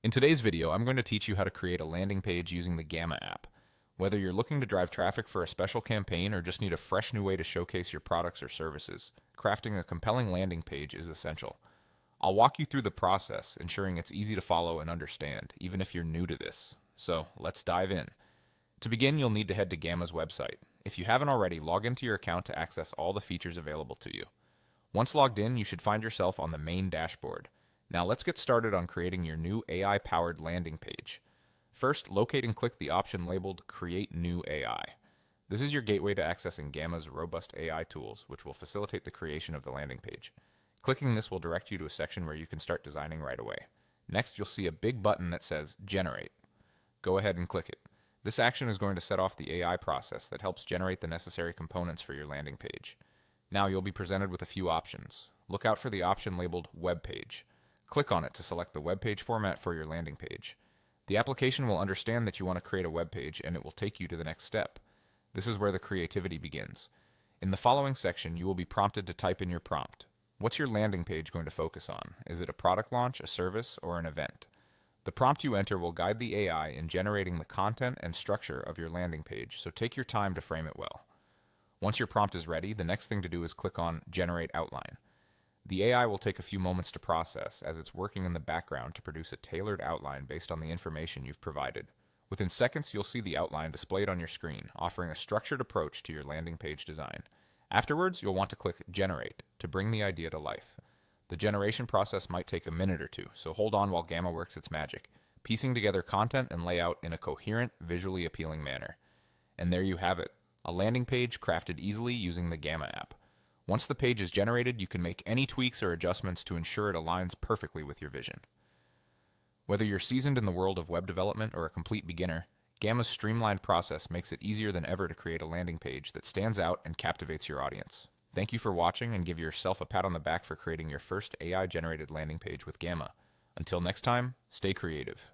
In today's video, I'm going to teach you how to create a landing page using the Gamma app. Whether you're looking to drive traffic for a special campaign or just need a fresh new way to showcase your products or services, crafting a compelling landing page is essential. I'll walk you through the process, ensuring it's easy to follow and understand, even if you're new to this. So, let's dive in. To begin, you'll need to head to Gamma's website. If you haven't already, log into your account to access all the features available to you. Once logged in, you should find yourself on the main dashboard. Now let's get started on creating your new AI-powered landing page. First, locate and click the option labeled Create New AI. This is your gateway to accessing Gamma's robust AI tools, which will facilitate the creation of the landing page. Clicking this will direct you to a section where you can start designing right away. Next, you'll see a big button that says Generate. Go ahead and click it. This action is going to set off the AI process that helps generate the necessary components for your landing page. Now you'll be presented with a few options. Look out for the option labeled Web Page. Click on it to select the web page format for your landing page. The application will understand that you want to create a web page and it will take you to the next step. This is where the creativity begins. In the following section, you will be prompted to type in your prompt. What's your landing page going to focus on? Is it a product launch, a service, or an event? The prompt you enter will guide the AI in generating the content and structure of your landing page, so take your time to frame it well. Once your prompt is ready, the next thing to do is click on Generate Outline. The AI will take a few moments to process as it's working in the background to produce a tailored outline based on the information you've provided. Within seconds, you'll see the outline displayed on your screen, offering a structured approach to your landing page design. Afterwards, you'll want to click Generate to bring the idea to life. The generation process might take a minute or two, so hold on while Gamma works its magic, piecing together content and layout in a coherent, visually appealing manner. And there you have it, a landing page crafted easily using the Gamma app. Once the page is generated, you can make any tweaks or adjustments to ensure it aligns perfectly with your vision. Whether you're seasoned in the world of web development or a complete beginner, Gamma's streamlined process makes it easier than ever to create a landing page that stands out and captivates your audience. Thank you for watching, and give yourself a pat on the back for creating your first AI-generated landing page with Gamma. Until next time, stay creative.